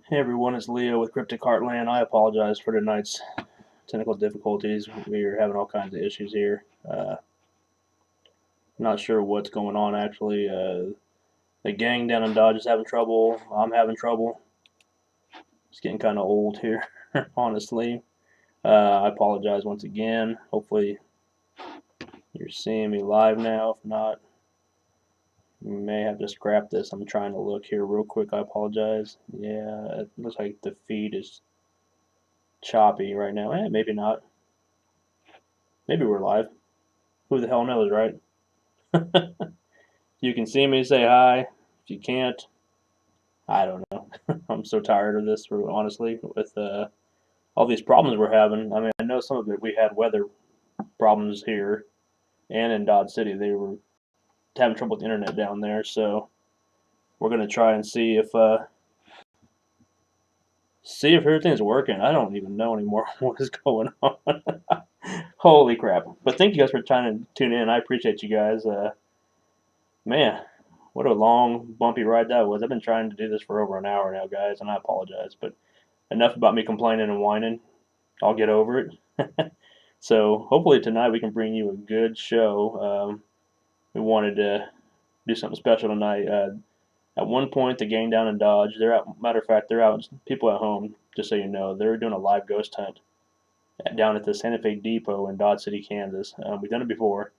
Hey everyone, it's Leo with Cryptic Heartland. I apologize for tonight's technical difficulties. We are having all kinds of issues here. Not sure what's going on actually. The gang down in Dodge is having trouble. I'm having trouble. It's getting kind of old here, honestly. I apologize once again. Hopefully you're seeing me live now. If not, you may have to scrap this. I'm trying to look here real quick. I apologize. Yeah, it looks like the feed is choppy right now. Maybe not. Maybe we're live. Who the hell knows, right? You can see me, say hi. If you can't, I don't know. I'm so tired of this, honestly, with all these problems we're having. I mean, I know some of it we had weather problems here and in Dodge City. They were having trouble with the internet down there, so we're gonna try and see if everything's working. I don't even know anymore what is going on. Holy crap! But thank you guys for trying to tune in. I appreciate you guys. Man, what a long, bumpy ride that was. I've been trying to do this for over an hour now, guys, and I apologize. But enough about me complaining and whining. I'll get over it. So hopefully tonight we can bring you a good show. We wanted to do something special tonight. At one point, the gang down in Dodge, they're out. Matter of fact, they're out. People at home, just so you know, they're doing a live ghost hunt down at the Santa Fe Depot in Dodge City, Kansas. We've done it before.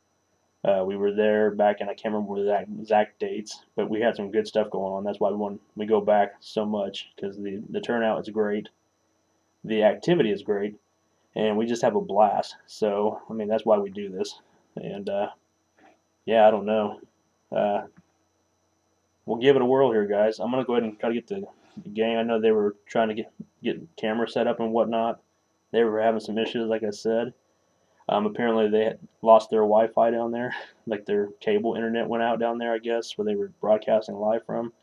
We were there back in, I can't remember the exact dates, but we had some good stuff going on. That's why we go back so much, because the turnout is great, the activity is great, and we just have a blast. So I mean, that's why we do this. And yeah, I don't know. Uh, we'll give it a whirl here, guys. I'm gonna go ahead and try to get the gang. I know they were trying to get camera set up and whatnot. They were having some issues, like I said. Apparently they had lost their Wi-Fi down there, like their cable internet went out down there, I guess, where they were broadcasting live from.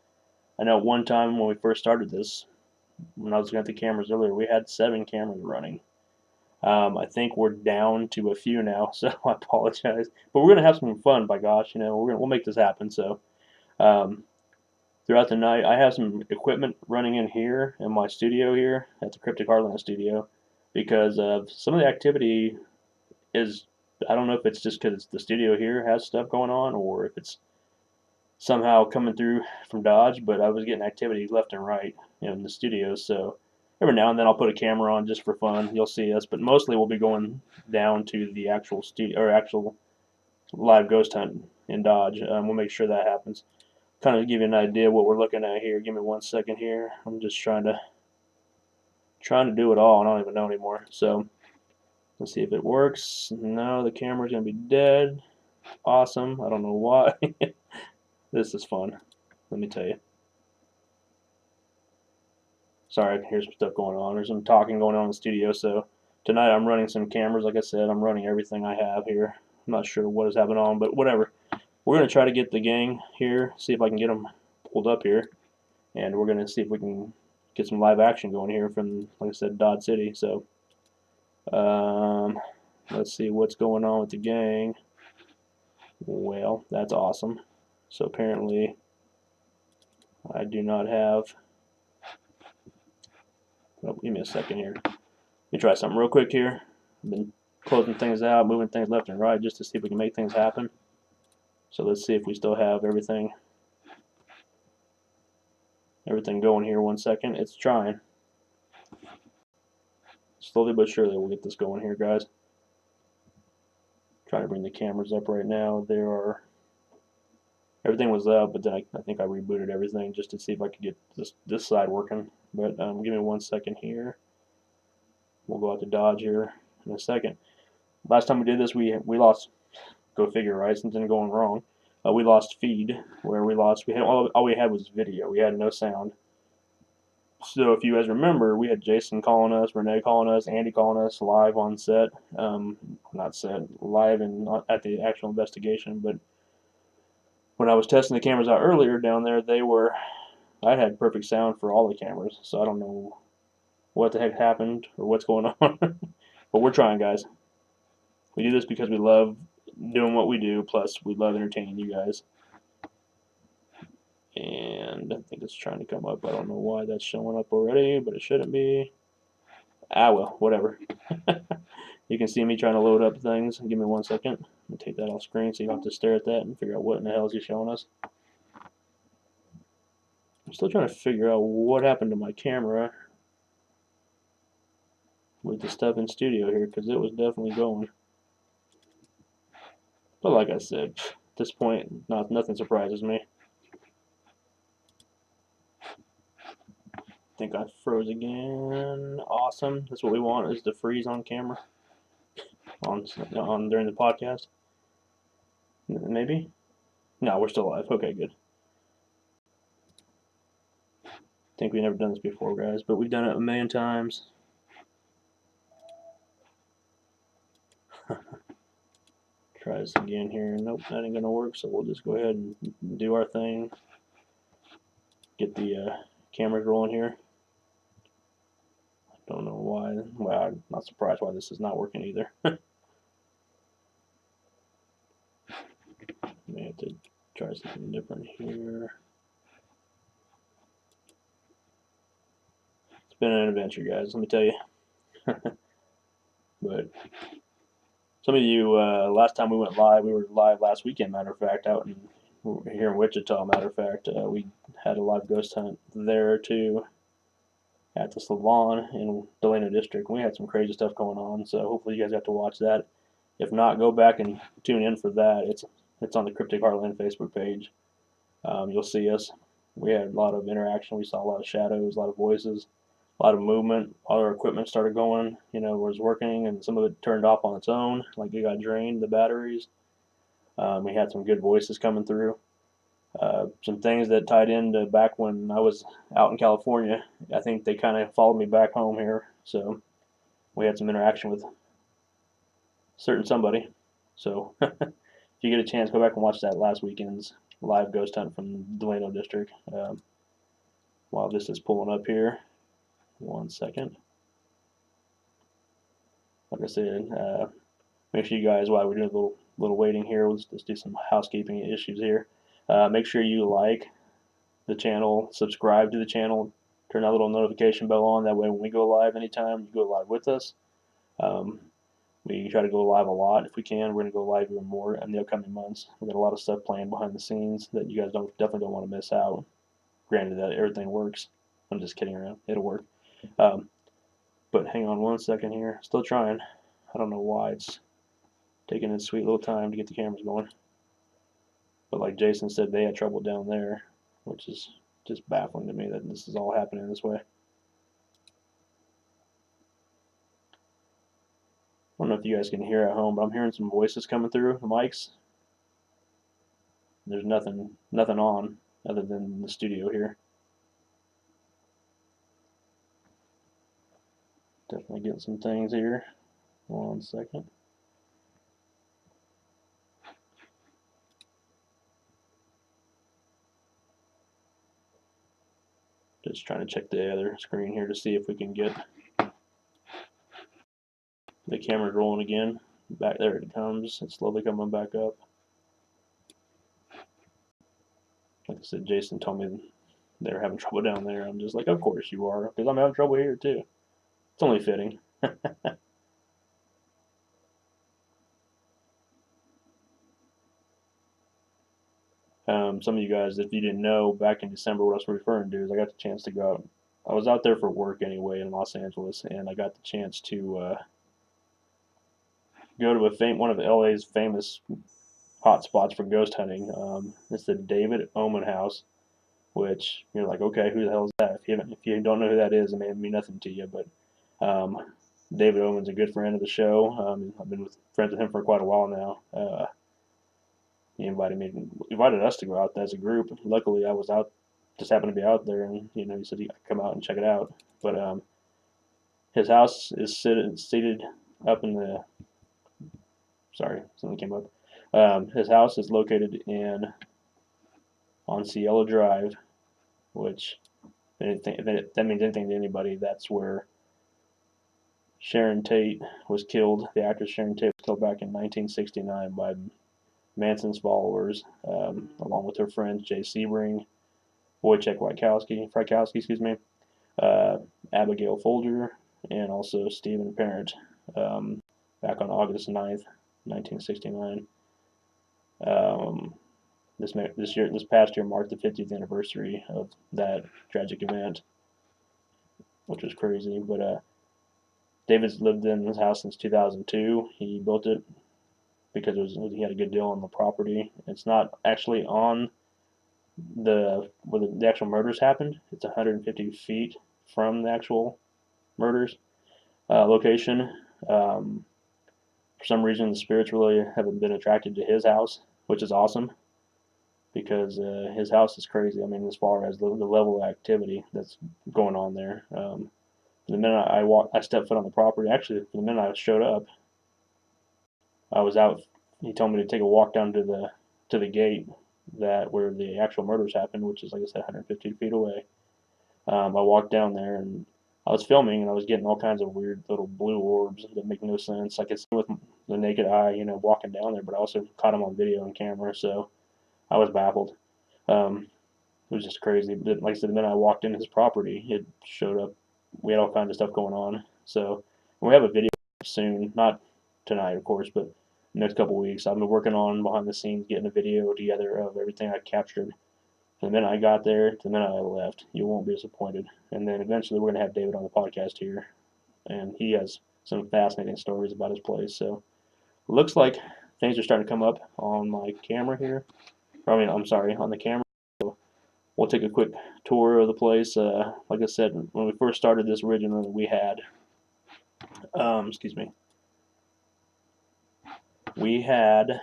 I know at one time when we first started this, when I was looking at the cameras earlier, we had 7 cameras running. I think we're down to a few now, so I apologize. But we're gonna have some fun, by gosh, we'll make this happen. So um, throughout the night, I have some equipment running in here in my studio here at the Cryptic Heartland studio because some of the activity is, I don't know if it's just because the studio here has stuff going on or if it's somehow coming through from Dodge, but I was getting activity left and right in the studio. So every now and then I'll put a camera on just for fun. You'll see us, but mostly we'll be going down to the actual studio or actual live ghost hunt in Dodge. We'll make sure that happens. Kind of give you an idea what we're looking at here. Give me 1 second here. I'm just trying to do it all. I don't even know anymore. So let's see if it works. No, the camera's gonna be dead. Awesome. I don't know why. This is fun. Let me tell you. Sorry, here's some stuff going on. There's some talking going on in the studio. So tonight I'm running some cameras. Like I said, I'm running everything I have here. I'm not sure what is happening on, but whatever. We're gonna try to get the gang here. See if I can get them pulled up here, and we're gonna see if we can get some live action going here from, like I said, Dodge City. So um, let's see what's going on with the gang. Well, that's awesome. So apparently I do not have. Oh, give me a second here. Let me try something real quick here. I've been closing things out, moving things left and right just to see if we can make things happen. So let's see if we still have everything going here. 1 second. It's trying. Slowly but surely we'll get this going here, guys. Trying to bring the cameras up right now. Everything was up, but then I think I rebooted everything just to see if I could get this side working. But give me 1 second here. We'll go out to Dodge here in a second. Last time we did this, we lost. Go figure, right? Something going wrong. We lost feed, where we had all we had was video. We had no sound. So if you guys remember, we had Jason calling us, Renee calling us, Andy calling us live on set. Not set, live and at the actual investigation. But when I was testing the cameras out earlier down there, I had perfect sound for all the cameras. So I don't know what the heck happened or what's going on. But we're trying, guys. We do this because we love doing what we do, plus we love entertaining you guys. And I think it's trying to come up. I don't know why that's showing up already, but it shouldn't be. Ah, well, whatever. You can see me trying to load up things. Give me 1 second. I'm going to take that off screen so you don't have to stare at that and figure out what in the hell is he showing us. I'm still trying to figure out what happened to my camera with the stuff in studio here, because it was definitely going. But like I said, at this point, nothing surprises me. I think I froze again. Awesome. That's what we want, is to freeze on camera on during the podcast. Maybe? No, we're still alive. Okay, good. I think we've never done this before, guys, but we've done it a million times. Try this again here. Nope, that ain't gonna work, so we'll just go ahead and do our thing. Get the cameras rolling here. Don't know why. Well, I'm not surprised why this is not working either. May have to try something different here. It's been an adventure, guys, let me tell you. But some of you, last time we went live, we were live last weekend, matter of fact, out here in Wichita, matter of fact. We had a live ghost hunt there too at the Salon in Delano District. We had some crazy stuff going on, so hopefully you guys got to watch that. If not, go back and tune in for that. It's on the Cryptic Heartland Facebook page. You'll see us. We had a lot of interaction. We saw a lot of shadows, a lot of voices, a lot of movement. All our equipment started going, was working, and some of it turned off on its own, like it got drained, the batteries. We had some good voices coming through. Some things that tied into back when I was out in California. I think they kind of followed me back home here, so we had some interaction with certain somebody. So if you get a chance, go back and watch that last weekend's live ghost hunt from Delano District. While this is pulling up here, 1 second. Like I said, make sure you guys, while we're doing a little waiting here, let's just do some housekeeping issues here. Make sure you like the channel, subscribe to the channel, turn that little notification bell on. That way, when we go live anytime, you go live with us. We try to go live a lot if we can. We're going to go live even more in the upcoming months. We've got a lot of stuff planned behind the scenes that you guys definitely don't want to miss out. Granted that everything works. I'm just kidding around. It'll work. But hang on 1 second here. Still trying. I don't know why it's taking its sweet little time to get the cameras going. But like Jason said, they had trouble down there, which is just baffling to me that this is all happening this way. I don't know if you guys can hear at home, but I'm hearing some voices coming through the mics. There's nothing on other than the studio here. Definitely getting some things here. 1 second. Just trying to check the other screen here to see if we can get the camera rolling again. Back there it comes. It's slowly coming back up. Like I said, Jason told me they were having trouble down there. I'm just like, of course you are, because I'm having trouble here too. It's only fitting. Some of you guys, if you didn't know, back in December, what I was referring to is I got the chance to go out. I was out there for work anyway in Los Angeles, and I got the chance to go to one of LA's famous hot spots for ghost hunting. It's the David Oman House, which you're like, okay, who the hell is that? If you don't know who that is, it may mean nothing to you, but David Oman's a good friend of the show. I've been friends with him for quite a while now. He invited us to go out as a group. Luckily, I was out, just happened to be out there, and he said he could come out and check it out. But his house is seated up in the. Sorry, something came up. His house is located on Cielo Drive, which, if that means anything to anybody, that's where Sharon Tate was killed. The actress Sharon Tate was killed back in 1969 by Manson's followers, along with her friends Jay Sebring, Wojciech Frykowski, excuse me, Abigail Folger, and also Stephen Parent, back on August 9th, 1969. This past year marked the 50th anniversary of that tragic event, which was crazy. But David's lived in his house since 2002. He built it because he had a good deal on the property. It's not actually on where the actual murders happened. It's 150 feet from the actual murders location. For some reason, the spirits really haven't been attracted to his house, which is awesome because his house is crazy. I mean, as far as the level of activity that's going on there. The minute I stepped foot on the property, actually, the minute I showed up, I was out. He told me to take a walk down to the gate where the actual murders happened, which is, like I said, 150 feet away. I walked down there and I was filming and I was getting all kinds of weird little blue orbs that make no sense. I could see with the naked eye, walking down there, but I also caught them on video and camera, so I was baffled. It was just crazy. But like I said, the minute I walked into his property, it showed up. We had all kinds of stuff going on. So we have a video soon, not tonight, of course, but next couple weeks. I've been working on behind the scenes, getting a video together of everything I captured. From the minute I got there to the minute I left, you won't be disappointed. And then eventually we're going to have David on the podcast here, and he has some fascinating stories about his place. So looks like things are starting to come up on my camera here. I'm sorry, on the camera. So we'll take a quick tour of the place. Like I said, when we first started this originally, we had, we had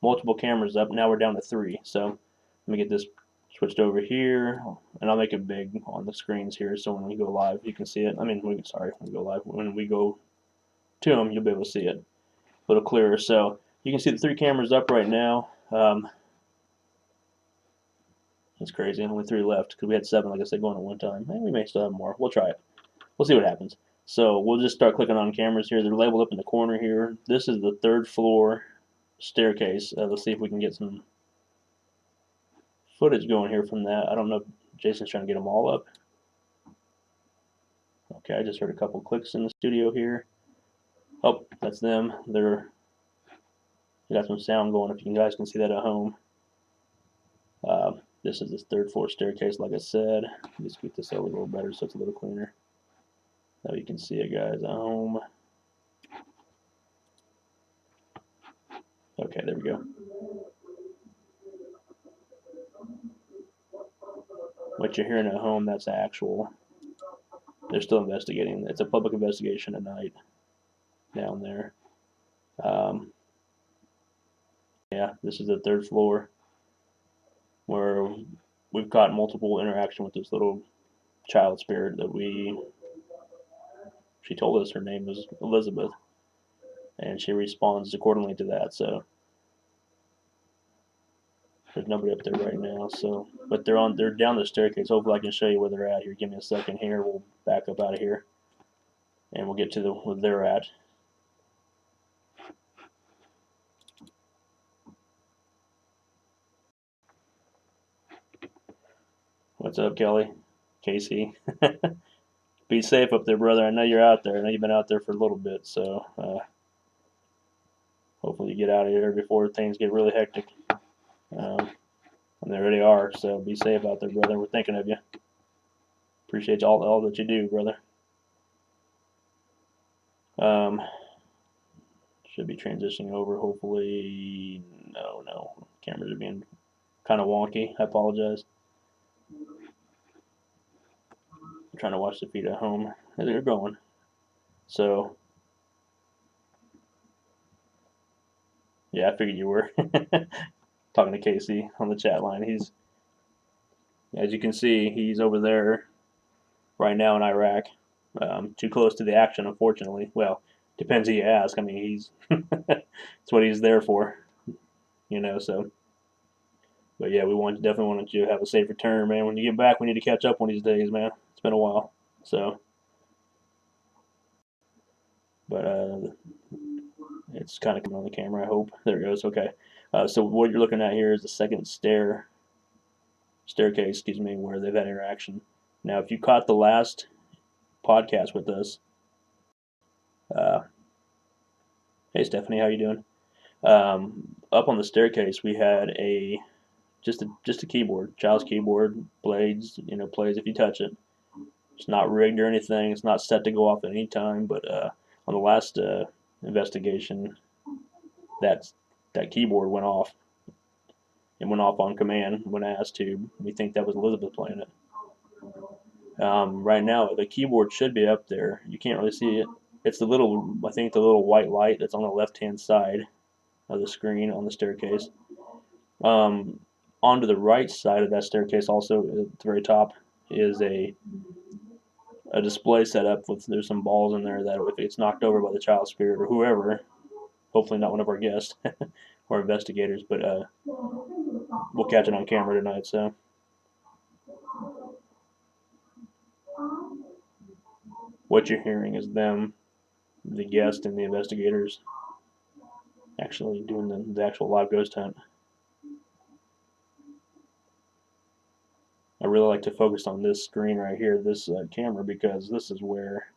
multiple cameras up. Now we're down to 3. So let me get this switched over here, and I'll make it big on the screens here, so when we go live, you can see it. When we go live, when we go to them, you'll be able to see it a little clearer. So you can see the 3 cameras up right now. It's crazy. Only 3 left because we had 7, like I said, going at one time. We may still have more. We'll try it. We'll see what happens. So we'll just start clicking on cameras here. They're labeled up in the corner here. This is the 3rd floor staircase. Let's see if we can get some footage going here from that. I don't know if Jason's trying to get them all up. Okay, I just heard a couple clicks in the studio here. Oh, that's them. They got some sound going if you guys can see that at home. This is the 3rd floor staircase, like I said. Let me scoot this over a little better so it's a little cleaner. Now you can see it, guys, at home. Okay, there we go. What you're hearing at home, that's actual. They're still investigating. It's a public investigation tonight down there. Yeah, this is the 3rd floor where we've got multiple interaction with this little child spirit that she told us her name was Elizabeth, and she responds accordingly to that. So there's nobody up there right now. So, but they're down the staircase. Hopefully, I can show you where they're at here. Give me a second here. We'll back up out of here, and we'll get to where they're at. What's up, Kelly? Casey? Be safe up there, brother. I know you're out there. I know you've been out there for a little bit, so hopefully you get out of here before things get really hectic. And they already are, so be safe out there, brother. We're thinking of you. Appreciate all that you do, brother. Should be transitioning over, hopefully. No. Cameras are being kind of wonky. I apologize. I'm trying to watch the feed at home. They're going. So, yeah, I figured you were. Talking to Casey on the chat line. As you can see, he's over there right now in Iraq. Too close to the action, unfortunately. Well, depends who you ask. I mean, he's that's what he's there for, so. But yeah, definitely wanted you to have a safe return, man. When you get back, we need to catch up one of these days, man. It's been a while. So, but it's kind of coming on the camera, I hope. There it goes. Okay. So what you're looking at here is the 2nd stair staircase, excuse me, where they've had interaction. Now, if you caught the last podcast with us, uh, hey Stephanie, how you doing? Up on the staircase, we had just a keyboard, child's keyboard, blades, plays if you touch it. It's not rigged or anything. It's not set to go off at any time. But on the last investigation, that that keyboard went off. It went off on command when asked to. We think that was Elizabeth playing it. Right now, the keyboard should be up there. You can't really see it. It's I think the little white light that's on the left-hand side of the screen on the staircase. Onto the right side of that staircase, also at the very top, is a display set up with there's some balls in there that if it's knocked over by the child spirit or whoever, hopefully not one of our guests or investigators, but we'll catch it on camera tonight. So what you're hearing is them, the guest, and the investigators actually doing the actual live ghost hunt. I really like to focus on this screen right here, this camera, because this is where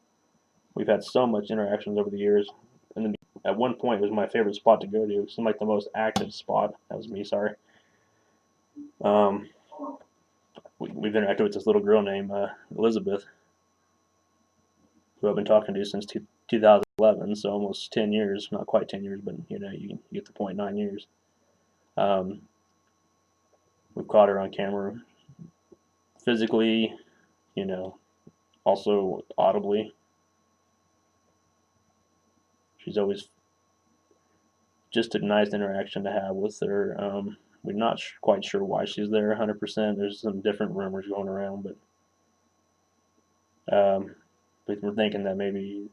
we've had so much interactions over the years. And then at one point, it was my favorite spot to go to. It seemed like the most active spot. That was me, sorry. We've interacted with this little girl named Elizabeth, who I've been talking to since 2011, so almost 10 years. Not quite 10 years, but you get the point, 9 years. We've caught her on camera physically, also audibly. She's always just a nice interaction to have with her. We're not quite sure why she's there 100%. There's some different rumors going around, but we're thinking that maybe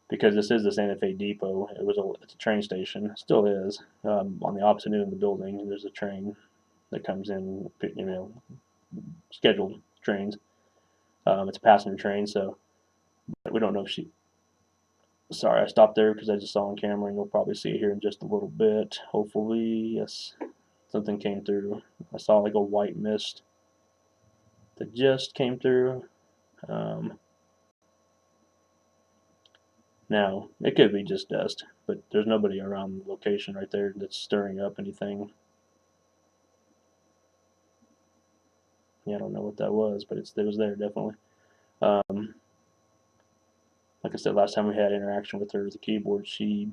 because this is the Santa Fe Depot, it's a train station, it still is. On the opposite end of the building, there's a train that comes in, scheduled trains. It's a passenger train, so we don't know if she. Sorry, I stopped there because I just saw on camera, and you'll probably see it here in just a little bit. Hopefully, yes, something came through. I saw like a white mist that just came through. Now, it could be just dust, but there's nobody around the location right there that's stirring up anything. Yeah, I don't know what that was, but it was there definitely. Like I said, last time we had interaction with her with the keyboard, she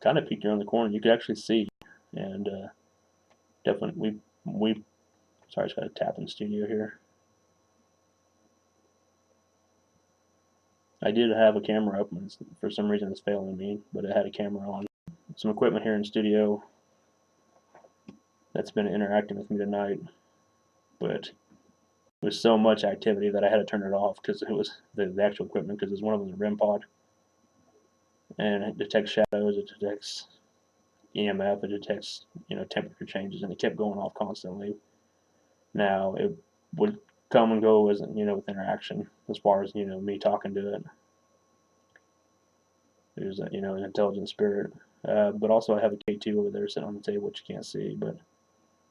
kind of peeked around the corner. You could actually see, and definitely sorry, I just got to tap in the studio here. I did have a camera up, and for some reason it's failing me, but it had a camera on. Some equipment here in the studio that's been interacting with me tonight, but there was so much activity that I had to turn it off because it was the actual equipment, because one of them is a REM pod, and it detects shadows, it detects EMF, it detects temperature changes, and it kept going off constantly. Now it would come and go as with interaction, as far as me talking to it. There's an intelligent spirit, but also I have a K2 over there sitting on the table, which you can't see, but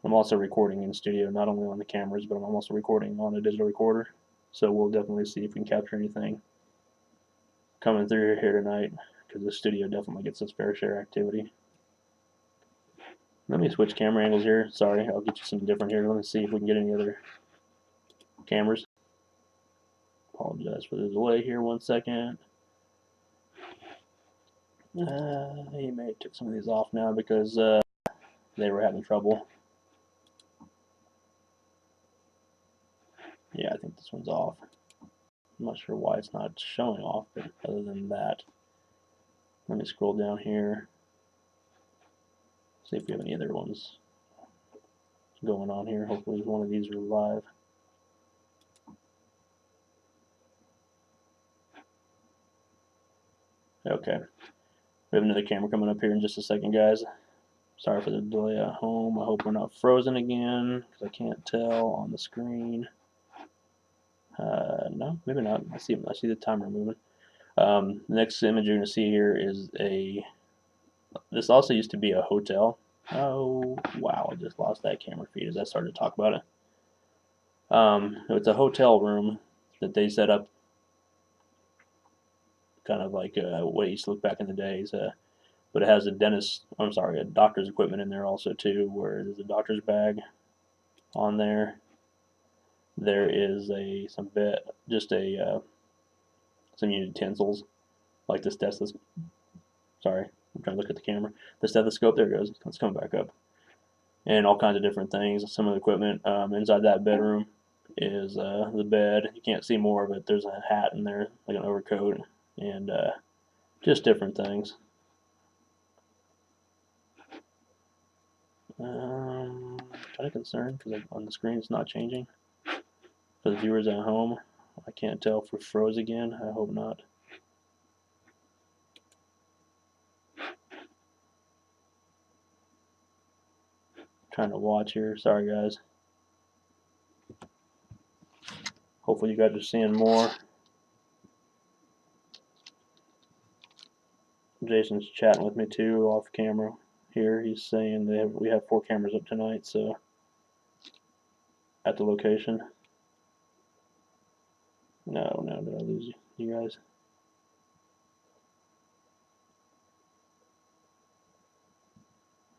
I'm also recording in the studio, not only on the cameras, but I'm also recording on a digital recorder. So we'll definitely see if we can capture anything coming through here tonight, because the studio definitely gets its fair share of activity. Let me switch camera angles here. Sorry, I'll get you something different here. Let me see if we can get any other cameras. Apologize for the delay here. 1 second. He may have took some of these off now because they were having trouble. Yeah, I think this one's off. I'm not sure why it's not showing off, but other than that, let me scroll down here, see if we have any other ones going on here. Hopefully one of these are live. Okay, we have another camera coming up here in just a second, guys. Sorry for the delay at home. I hope we're not frozen again, because I can't tell on the screen. No, maybe not. I see the timer moving. The next image you're going to see here is this also used to be a hotel. Oh, wow, I just lost that camera feed as I started to talk about it. It's a hotel room that they set up, kind of like what it used to look back in the days. But it has a doctor's equipment in there also too, where there's a doctor's bag on there. There is some utensils like the stethoscope. Sorry, I'm trying to look at the camera. The stethoscope. There it goes. Let's come back up. And all kinds of different things. Some of the equipment inside that bedroom is the bed. You can't see more of it. There's a hat in there, like an overcoat, and just different things. Kind of concerned because on the screen it's not changing. For the viewers at home, I can't tell if we froze again. I hope not. Trying to watch here. Sorry, guys. Hopefully you guys are seeing more. Jason's chatting with me too off camera here. He's saying we have 4 cameras up tonight, so at the location. No, did I lose you guys?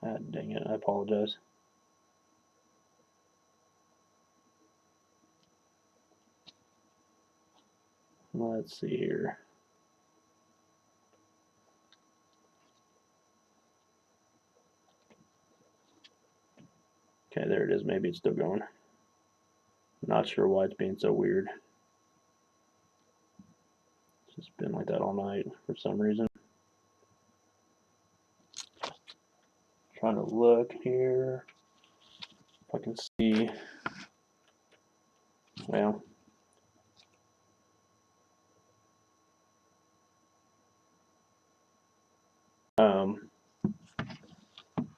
Ah, dang it, I apologize. Let's see here. Okay, there it is. Maybe it's still going. Not sure why it's being so weird. It's just been like that all night for some reason. Trying to look here if I can see. Well,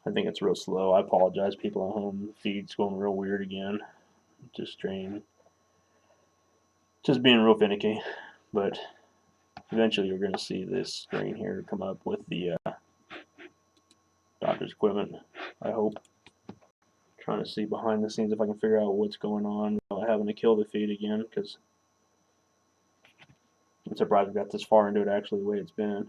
I think it's real slow. I apologize, people at home. The feed's going real weird again. Just being real finicky. But eventually you're going to see this screen here come up with the doctor's equipment, I hope. Trying to see behind the scenes if I can figure out what's going on without having to kill the feed again, because I'm surprised we got this far into it actually the way it's been.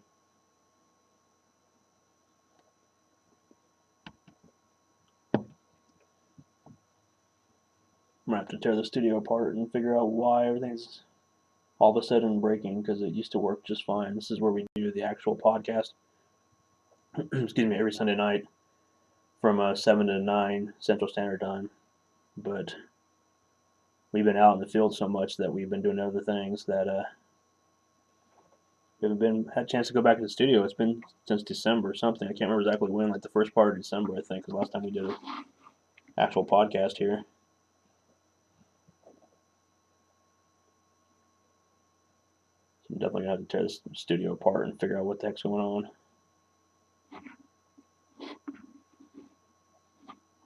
I'm going to have to tear the studio apart and figure out why everything's all of a sudden breaking, because it used to work just fine. This is where we do the actual podcast, excuse me, every Sunday night from 7 to 9 Central Standard Time. But we've been out in the field so much that we've been doing other things that we haven't had a chance to go back to the studio. It's been since December or something. I can't remember exactly when, like the first part of December, I think, was the last time we did an actual podcast here. So I'm definitely going to have to tear this studio apart and figure out what the heck's going on.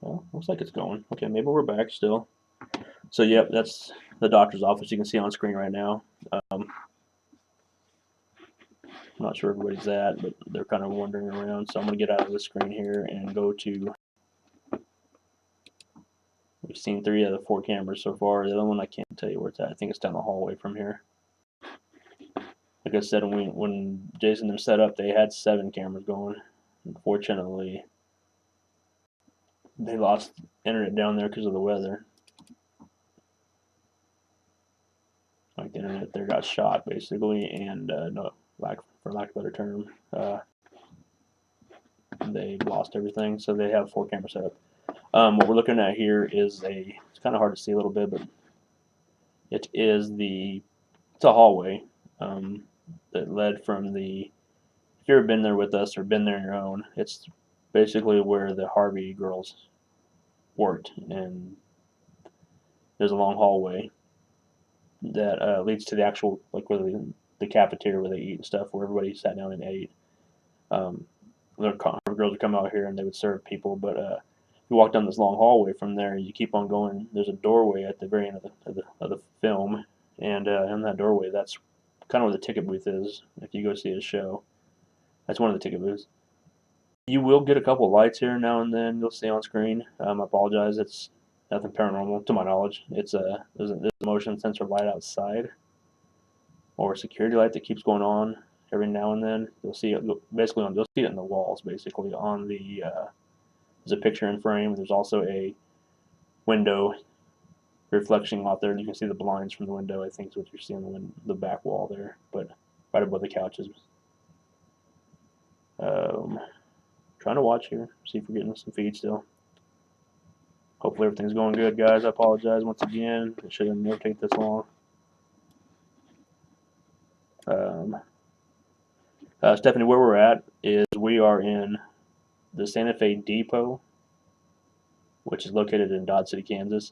Well, looks like it's going. Okay, maybe we're back still. So, yep, that's the doctor's office. You can see on screen right now. I'm not sure where everybody's at, but they're kind of wandering around. So I'm going to get out of the screen here and go to... We've seen 3 out of the 4 cameras so far. The other one, I can't tell you where it's at. I think it's down the hallway from here. Like I said, when Jason and them set up, they had 7 cameras going. Unfortunately, they lost internet down there because of the weather. Like the internet there got shot basically, and for lack of a better term, they lost everything. So they have 4 cameras set up. What we're looking at here is it's kind of hard to see a little bit, but it's a hallway that led from if you've ever been there with us or been there on your own, it's basically where the Harvey girls worked, and there's a long hallway that leads to the actual, like, where the cafeteria where they eat and stuff, where everybody sat down and ate. The Harvey girls would come out here and they would serve people, but you walk down this long hallway from there, you keep on going. There's a doorway at the very end of the film, and in that doorway, that's kind of where the ticket booth is. If you go see a show, that's one of the ticket booths. You will get a couple lights here now and then. You'll see on screen. I apologize. Nothing paranormal to my knowledge. There's a motion sensor light outside, or a security light that keeps going on every now and then. You'll see it basically you'll see it in the walls, basically on the. There's a picture in frame. There's also a window reflection out there, and you can see the blinds from the window. I think is what you see on the back wall there, but right above the couches. Trying to watch here, see if we're getting some feed still. Hopefully everything's going good, guys. I apologize once again. It should have never taken this long. Stephanie, where we're at is we are in the Santa Fe Depot, which is located in Dodge City, Kansas.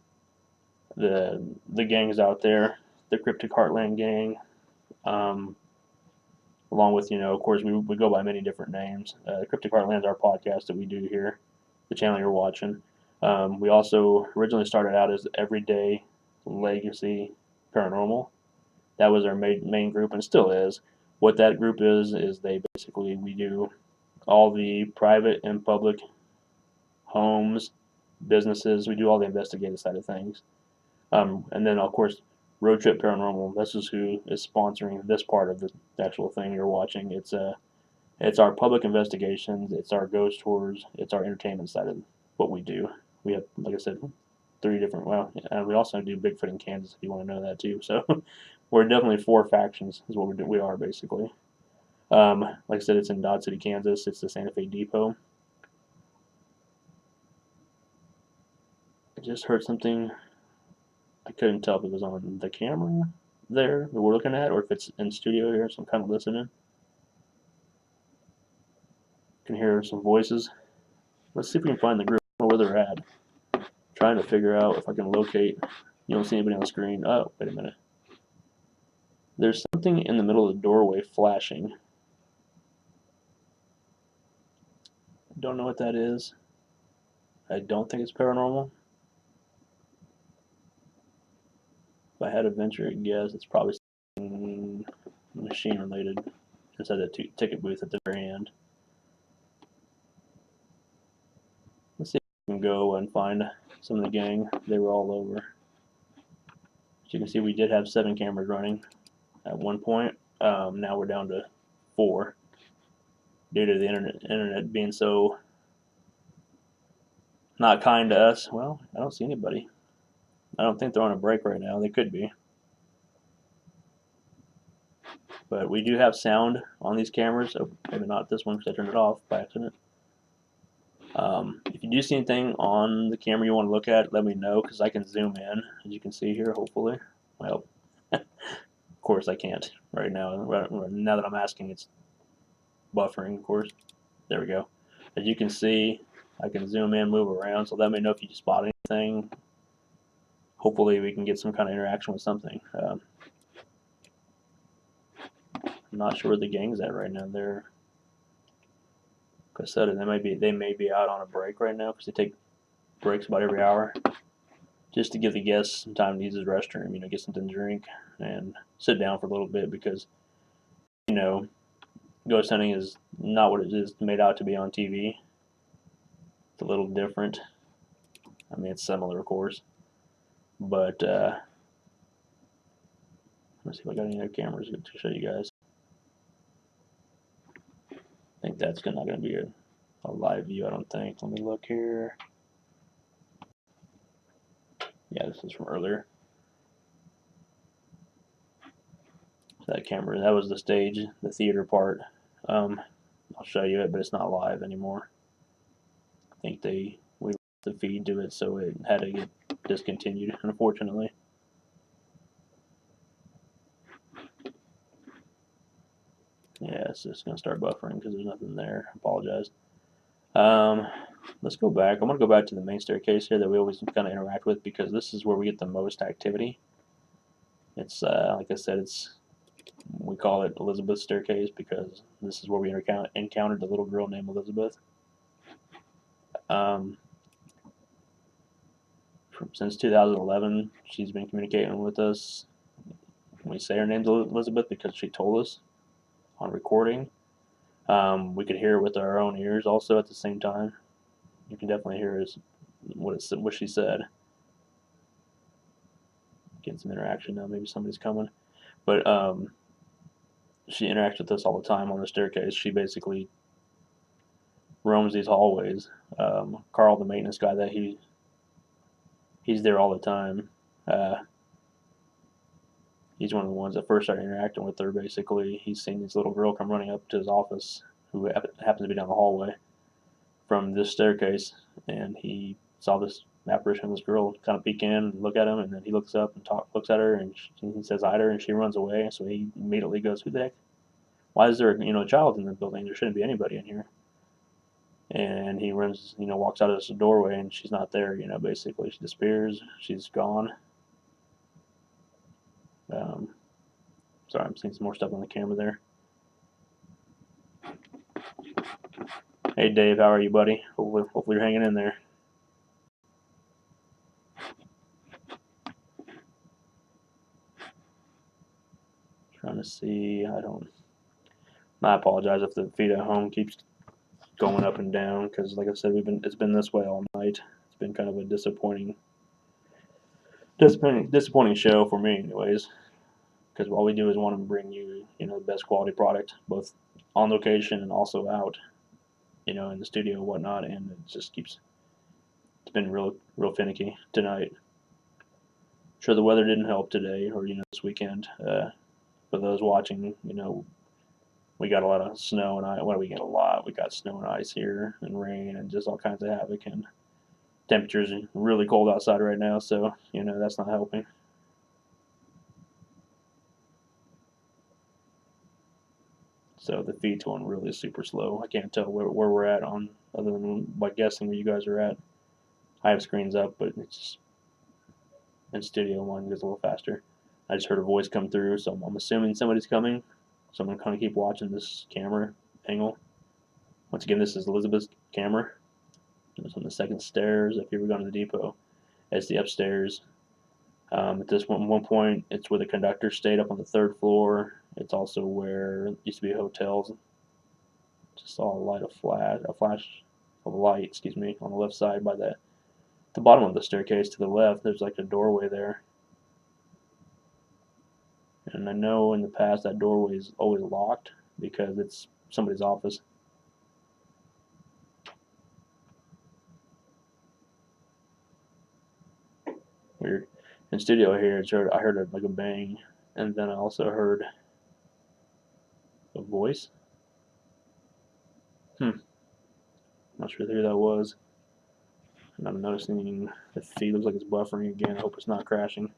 The gang is out there, the Cryptic Heartland gang, along with, of course, we go by many different names. Cryptic Heartland is our podcast that we do here, the channel you're watching. We also originally started out as Everyday Legacy Paranormal. That was our main group, and still is. What that group is we do all the private and public homes, businesses. We do all the investigative side of things. And then, of course, Road Trip Paranormal. This is who is sponsoring this part of the actual thing you're watching. It's our public investigations. It's our ghost tours. It's our entertainment side of what we do. We have, like I said, 3 different. Well, we also do Bigfoot in Kansas if you want to know that too. So we're definitely 4 factions is what we do. We are basically. Like I said, it's in Dodge City, Kansas. It's the Santa Fe Depot. I just heard something. I couldn't tell if it was on the camera there that we're looking at, or if it's in studio here, so I'm kind of listening. Can hear some voices. Let's see if we can find the group or where they're at. Trying to figure out if I can locate. You don't see anybody on the screen. Oh, wait a minute. There's something in the middle of the doorway flashing. Don't know what that is. I don't think it's paranormal. If I had to venture a guess, it's probably something machine related inside the ticket booth at the very end. Let's see if we can go and find some of the gang. They were all over. As you can see, we did have 7 cameras running at one point. Now we're down to 4 due to the internet being so not kind to us. Well, I don't see anybody. I don't think they're on a break right now. They could be. But we do have sound on these cameras. So maybe not this one because I turned it off by accident. If you do see anything on the camera you want to look at, let me know because I can zoom in, as you can see here, hopefully. Well, of course I can't right now. Now that I'm asking, it's buffering, of course. There we go. As you can see, I can zoom in, move around, so let me know if you spot anything. Hopefully we can get some kind of interaction with something. I'm not sure where the gang's at right now. They're, like I said, they may be out on a break right now because they take breaks about every hour, just to give the guests some time to use his restroom, get something to drink and sit down for a little bit because, ghost hunting is not what it is made out to be on TV. It's a little different. I mean, it's similar, of course, but let's see if I got any other cameras to show you guys. I think that's not going to be a live view, I don't think. Let me look here. Yeah, this is from earlier. That camera, that was the stage, the theater part. I'll show you it, but it's not live anymore. I think we lost the feed to it, so it had to get discontinued, unfortunately. Yeah, it's just going to start buffering because there's nothing there. I apologize. Let's go back. I'm going to go back to the main staircase here that we always kind of interact with because this is where we get the most activity. It's, like I said, we call it Elizabeth's staircase because this is where we encountered the little girl named Elizabeth. Since 2011, she's been communicating with us. We say her name's Elizabeth because she told us on recording. We could hear it with our own ears also at the same time. You can definitely hear what she said. getting some interaction now. Maybe somebody's coming. But she interacts with us all the time on the staircase. She basically roams these hallways. Carl, the maintenance guy, that he's there all the time. He's one of the ones that first started interacting with her. Basically, he's seen this little girl come running up to his office, who happens to be down the hallway from this staircase, and he saw this apparition of this girl kind of peek in and look at him, and then he looks up and looks at her, and he says hi to her, and she runs away. So he immediately goes, "Who the heck? Why is there a child in the building? There shouldn't be anybody in here." And he runs, walks out of this doorway, and she's not there. Basically she disappears. She's gone. Sorry, I'm seeing some more stuff on the camera there. Hey Dave, how are you, buddy? Hopefully you're hanging in there. Trying to see. I apologize if the feed at home keeps going up and down, because like I said, it's been this way all night. It's been kind of a disappointing show for me, anyways. Because all we do is want to bring you, the best quality product, both on location and also out, in the studio and whatnot. And it just it's been real finicky tonight. Sure, the weather didn't help today or this weekend. For those watching, we got a lot of snow and ice. Well, we get a lot. We got snow and ice here, and rain, and just all kinds of havoc. And temperatures are really cold outside right now, so that's not helping. So the feed's going really super slow. I can't tell where we're at on, other than by guessing where you guys are at. I have screens up, but it's just in studio one goes a little faster. I just heard a voice come through, so I'm assuming somebody's coming. So I'm going to kind of keep watching this camera angle. Once again, this is Elizabeth's camera. It's on the second stairs. If you ever gone to the depot, it's the upstairs. At this one point, it's where the conductor stayed up on the third floor. It's also where it used to be hotels. Just saw a flash of light, excuse me, on the left side by the bottom of the staircase to the left. There's like a doorway there. And I know in the past that doorway is always locked because it's somebody's office. Weird. In studio here, I heard like a bang, and then I also heard a voice. Not sure who that was. And I'm noticing the feed looks like it's buffering again. I hope it's not crashing.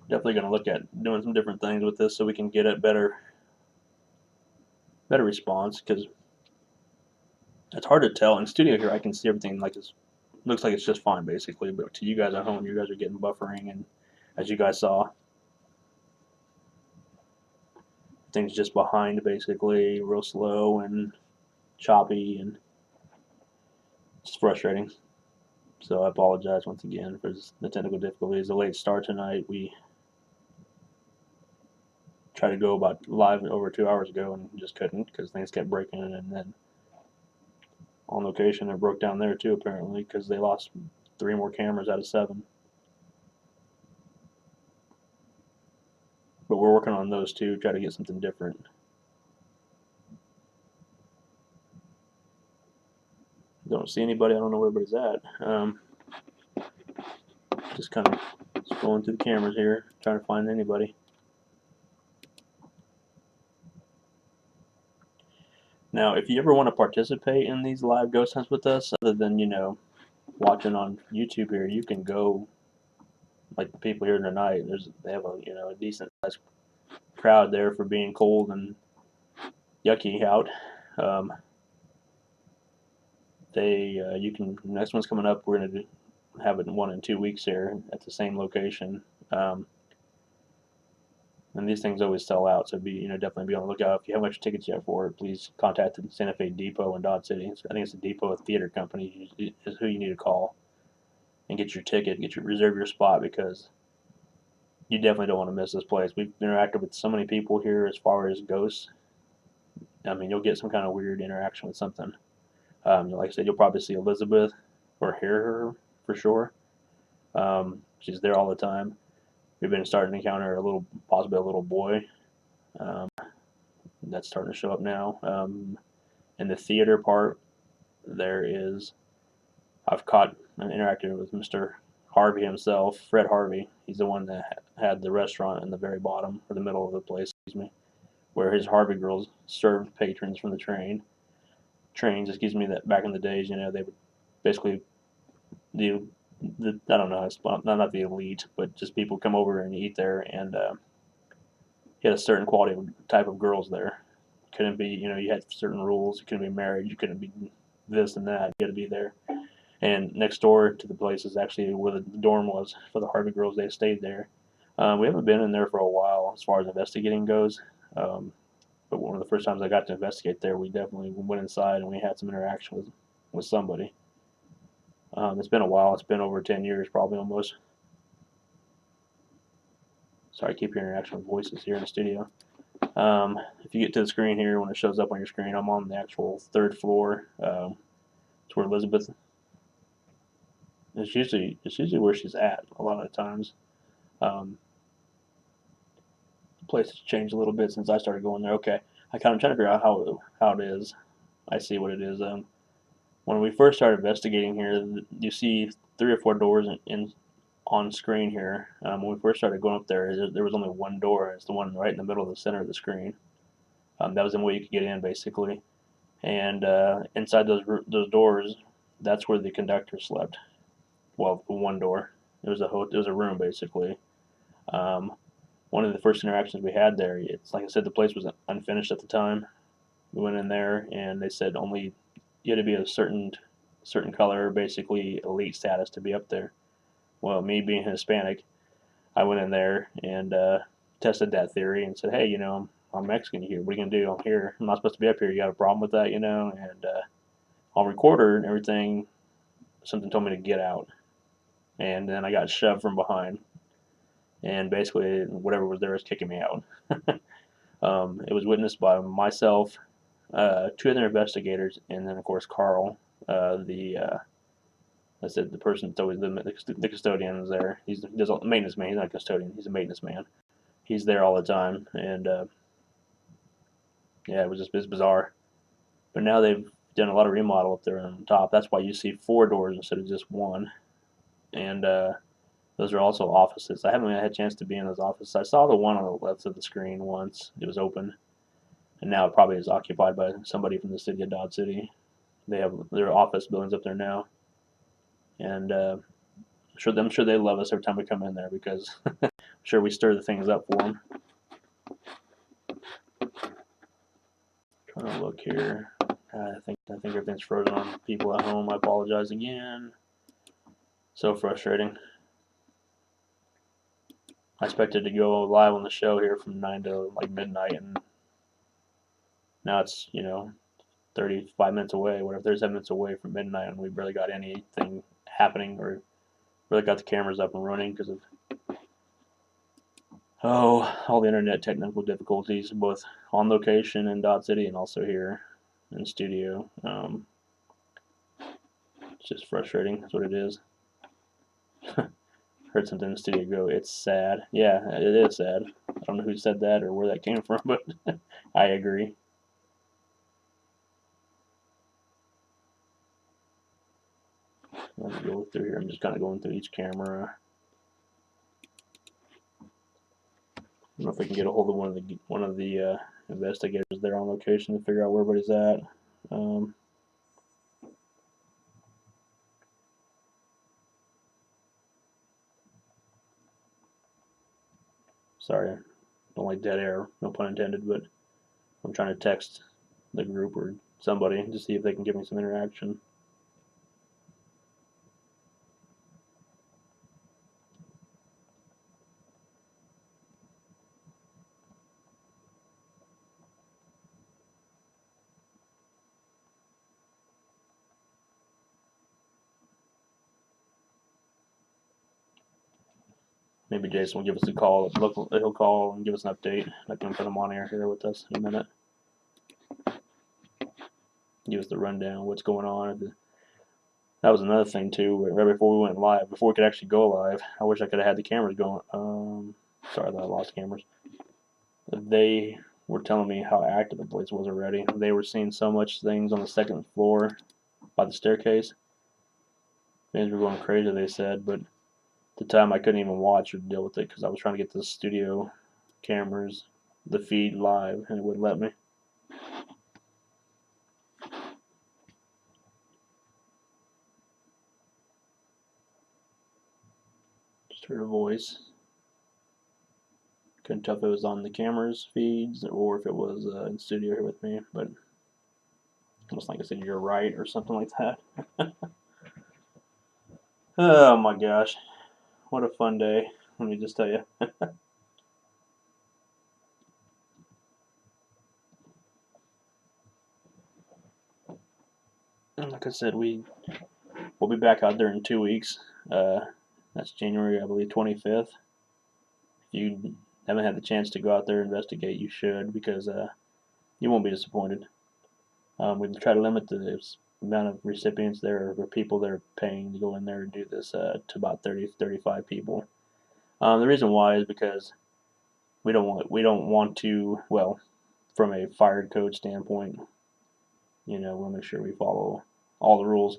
Definitely going to look at doing some different things with this so we can get a better response, because it's hard to tell. In studio here, I can see everything looks like it's just fine basically, but to you guys at home, you guys are getting buffering, and as you guys saw, things just behind basically, real slow and choppy, and it's frustrating. So I apologize once again for the technical difficulties. The late start tonight, we tried to go about live over 2 hours ago and just couldn't because things kept breaking, and then on location it broke down there too apparently because they lost 3 more cameras out of 7. But we're working on those too, try to get something different. Don't see anybody. I don't know where everybody's at. Just kind of scrolling through the cameras here, trying to find anybody. Now, if you ever want to participate in these live ghost hunts with us, other than watching on YouTube here, you can go. Like the people here tonight, they have a decent sized crowd there for being cold and yucky out. Next one's coming up. We're gonna have it in 1 and 2 weeks here at the same location. And these things always sell out, so definitely be on the lookout. If you have much tickets yet for it, please contact the Santa Fe Depot in Dodge City. I think it's the Depot Theater Company is who you need to call and get your ticket, reserve your spot, because you definitely don't want to miss this place. We've interacted with so many people here as far as ghosts. I mean, you'll get some kind of weird interaction with something. Like I said, you'll probably see Elizabeth or hear her for sure. She's there all the time. We've been starting to encounter possibly a little boy. Um, that's starting to show up now. In the theater part, there is. I've caught and interacted with Mr. Harvey himself, Fred Harvey. He's the one that had the restaurant in the very bottom or the middle of the place, excuse me, where his Harvey girls served patrons from the trains. Excuse me. That back in the days, they would basically the I don't know, it's not the elite, but just people come over and eat there, and he had a certain quality of type of girls there. Couldn't be, you had certain rules. You couldn't be married. You couldn't be this and that. You had to be there. And next door to the place is actually where the dorm was for the Harvey girls. They stayed there. We haven't been in there for a while as far as investigating goes. But one of the first times I got to investigate there, we definitely went inside and we had some interaction with somebody. It's been a while. It's been over 10 years, probably almost. Sorry, I keep hearing actual voices here in the studio. If you get to the screen here, when it shows up on your screen, I'm on the actual third floor. It's where Elizabeth. It's usually where she's at a lot of the times. The place has changed a little bit since I started going there. Okay, I'm trying to figure out how it is. I see what it is. When we first started investigating here, you see 3 or 4 doors on screen here. When we first started going up there was only one door. It's the one right in the middle of the center of the screen. That was the way you could get in, basically. And inside those doors, that's where the conductor slept. Well, one door. It was a room, basically. One of the first interactions we had there, it's like I said, the place was unfinished at the time. We went in there, and they said only you had to be a certain color, basically elite status, to be up there. Well, me being Hispanic, I went in there and tested that theory and said, hey, I'm Mexican here. What are you gonna do? I'm here. I'm not supposed to be up here. You got a problem with that, And on recorder and everything, something told me to get out, and then I got shoved from behind, and basically whatever was there was kicking me out. It was witnessed by myself, 2 other investigators, and then of course Carl, I said the person that's always the custodian is there. He does a maintenance man. He's not a custodian. He's a maintenance man. He's there all the time, and yeah, it's bizarre. But now they've done a lot of remodel up there on top. That's why you see 4 doors instead of just one. And those are also offices. I haven't had a chance to be in those offices. I saw the one on the left of the screen once. It was open, and now it probably is occupied by somebody from the city of Dodge City. They have their office buildings up there now, and I'm sure they love us every time we come in there because I'm sure we stir the things up for them. Trying to look here. I think everything's frozen on people at home. I apologize again. So frustrating. I expected to go live on the show here from 9 to like midnight, and now it's 35 minutes away, whatever, 37 minutes away from midnight, and we barely got anything happening or really got the cameras up and running because of all the internet technical difficulties, both on location in Dodge City and also here in studio. It's just frustrating. That's what it is. Heard something in the studio go, it's sad. Yeah, it is sad. I don't know who said that or where that came from, but I agree. Let me go through here. I'm just kind of going through each camera. I don't know if I can get a hold of one of the investigators there on location to figure out where everybody's at. Sorry, I don't like dead air, no pun intended, but I'm trying to text the group or somebody to see if they can give me some interaction. Maybe Jason will give us a call. He'll call and give us an update. I can put him on air here with us in a minute. give us the rundown, what's going on. That was another thing too. Right before we went live, before we could actually go live, I wish I could have had the cameras going. Sorry that I lost cameras. They were telling me how active the place was already. They were seeing so much things on the second floor by the staircase. Things were going crazy, they said, but at the time I couldn't even watch or deal with it because I was trying to get the studio cameras, the feed live, and it wouldn't let me. Just heard a voice. Couldn't tell if it was on the cameras feeds or if it was in studio here with me, but almost like I said, you're right or something like that. Oh my gosh, what a fun day! Let me just tell you. And like I said, we'll be back out there in 2 weeks. That's January, I believe, 25th. If you haven't had the chance to go out there and investigate, you should, because you won't be disappointed. We try to limit the amount of recipients there or people that are paying to go in there and do this to about 30-35 people. The reason why is because we don't want to, well, from a fire code standpoint, we'll make sure we follow all the rules,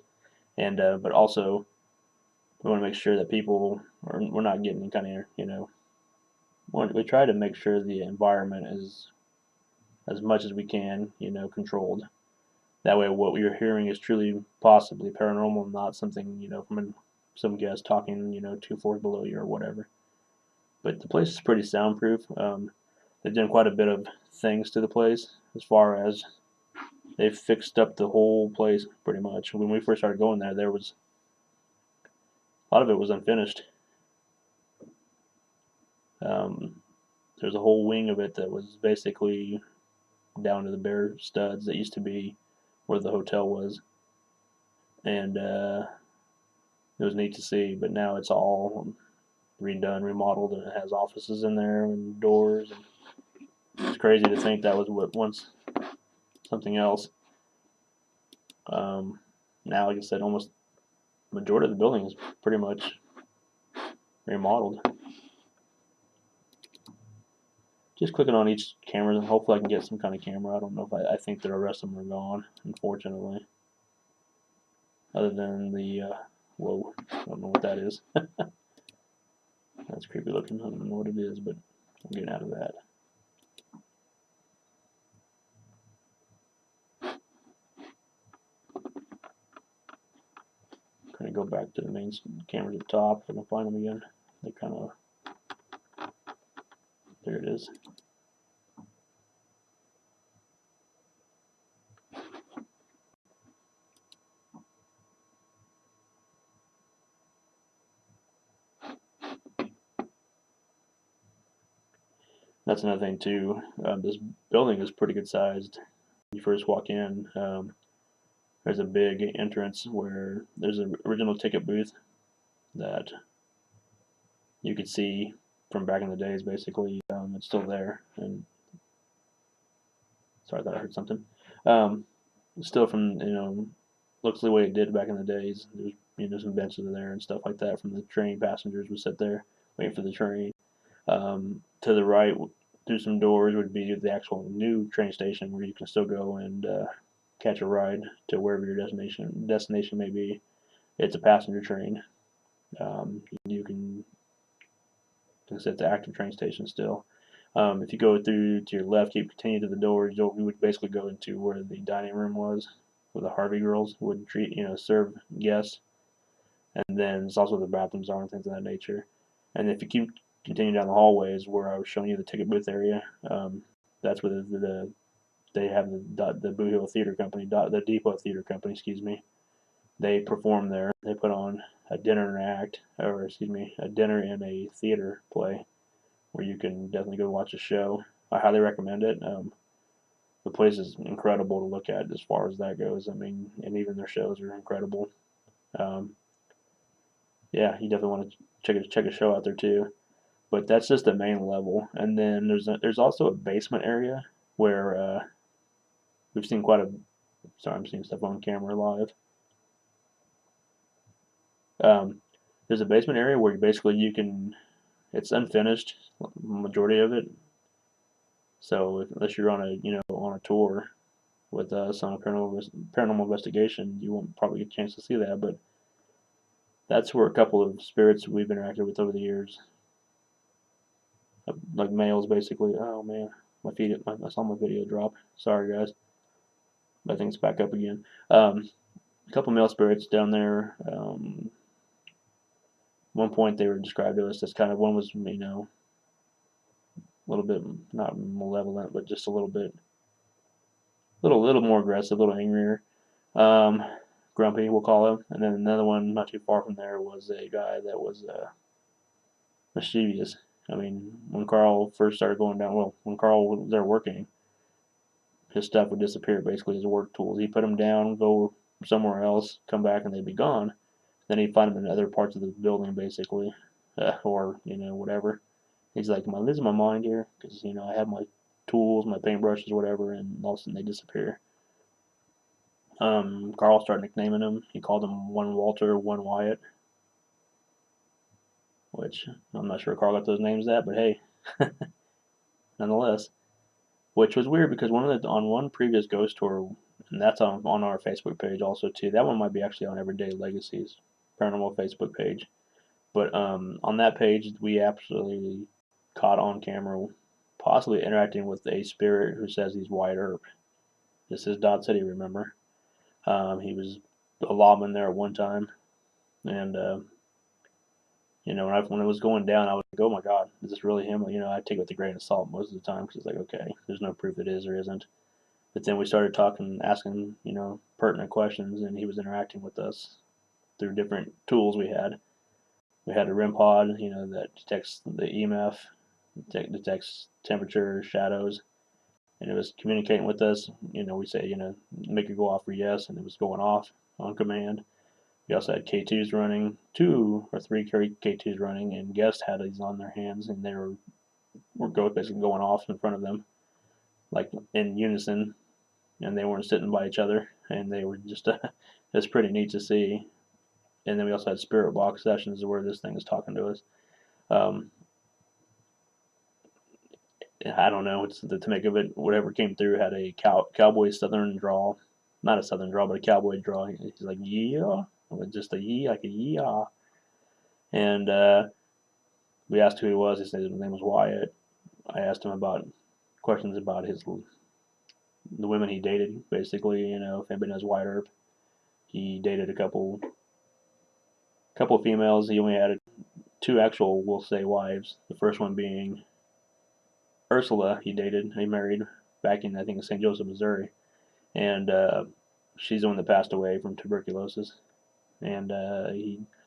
and but also we want to make sure that people we're not getting kind of we try to make sure the environment is as much as we can controlled. That way, what you're hearing is truly possibly paranormal, not something from some guest talking 2 floors below you or whatever. But the place is pretty soundproof. They've done quite a bit of things to the place as far as they've fixed up the whole place pretty much. When we first started going there, there was a lot of it was unfinished. There's a whole wing of it that was basically down to the bare studs that used to be where the hotel was, and it was neat to see. But now it's all redone, remodeled, and it has offices in there and doors. And it's crazy to think that was what once something else. Now, like I said, almost the majority of the building is pretty much remodeled. Just clicking on each camera, and hopefully I can get some kind of camera. I don't know if I think the rest of them are gone, unfortunately. Other than the, whoa, I don't know what that is. That's creepy looking. I don't know what it is, but I'm getting out of that. Kind of go back to the main cameras at the top if I can find them again. They kind of, there it is. That's another thing too. This building is pretty good sized. When you first walk in, there's a big entrance where there's an original ticket booth that you could see from back in the days. Basically, it's still there. And sorry, I thought I heard something. Still from looks the way it did back in the days. There's some benches there and stuff like that from the train. Passengers would sit there waiting for the train. To the right, through some doors, would be the actual new train station where you can still go and catch a ride to wherever your destination may be. It's a passenger train. You can sit at the active train station still. If you go through to your left, you continue to the doors, we would basically go into where the dining room was, where the Harvey girls would serve guests. And then it's also where the bathrooms are and things of that nature. And if you keep continuing down the hallways where I was showing you the ticket booth area, that's where they have the Blue Hill Theater Company, the Depot Theater Company, excuse me. They perform there. They put on a dinner in a theater play where you can definitely go watch a show. I highly recommend it. The place is incredible to look at as far as that goes. I mean, and even their shows are incredible. Yeah, you definitely want to check a show out there too. But that's just the main level, and then there's also a basement area where we've seen quite a Sorry, I'm seeing stuff on camera live. There's a basement area where basically it's unfinished, majority of it. So unless you're on a tour with us on a paranormal investigation, you won't probably get a chance to see that. But that's where a couple of spirits we've interacted with over the years, like males, basically. Oh man, I saw my video drop. Sorry guys, I think it's back up again. A couple male spirits down there. One point they were described to us as kind of one was a little bit not malevolent, but just a little more aggressive, a little angrier. Um, Grumpy, we'll call him. And then another one not too far from there was a guy that was mischievous. I mean, when Carl first started going down, well, when Carl was there working, his stuff would disappear, basically his work tools. He'd put them down, go somewhere else, come back, and they'd be gone. Then he'd find them in other parts of the building, basically, or whatever. He's like, "Am I losing my mind here? Because I have my tools, my paintbrushes, whatever, and all of a sudden they disappear." Carl started nicknaming him. He called him One Walter, One Wyatt, which I'm not sure Carl got those names at, but hey, nonetheless. Which was weird because on one previous ghost tour, and that's on our Facebook page also too. That one might be actually on Everyday Legacies Paranormal Facebook page. But on that page, we absolutely caught on camera, possibly interacting with a spirit who says he's Wyatt Earp. This is Dot City, remember? He was a lawman there at one time, and when it was going down, I was like, "Oh my God, is this really him?" I take it with a grain of salt most of the time because it's like, okay, there's no proof it is or isn't. But then we started talking, asking, pertinent questions, and he was interacting with us through different tools we had. We had a REM pod, that detects the EMF, detects temperature, shadows, and it was communicating with us. We say, make it go off for yes, and it was going off on command. We also had K2s running, 2 or 3 K2s running, and guests had these on their hands, and they were basically going off in front of them, like in unison, and they weren't sitting by each other, and they were just, it's pretty neat to see. And then we also had spirit box sessions where this thing is talking to us. Um, I don't know. It's the to make of it. Whatever came through had a cowboy southern drawl, not a southern drawl, but a cowboy drawl. He's like yeah, with just a yee, like a yeah. And we asked who he was. He said his name was Wyatt. I asked him about questions about the women he dated. Basically, if anybody knows Wyatt Earp, he dated a couple of females. He only had 2 actual, we'll say, wives. The first one being Ursula. He married back in I think St. Joseph, Missouri, and she's the one that passed away from tuberculosis. And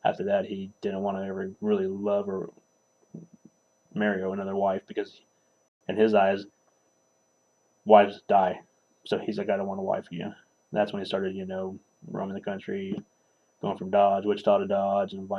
after that he didn't want to ever really love or marry another wife because in his eyes wives die. So he's like, I don't want a wife for you. And that's when he started, roaming the country, going from Wichita to Dodge, and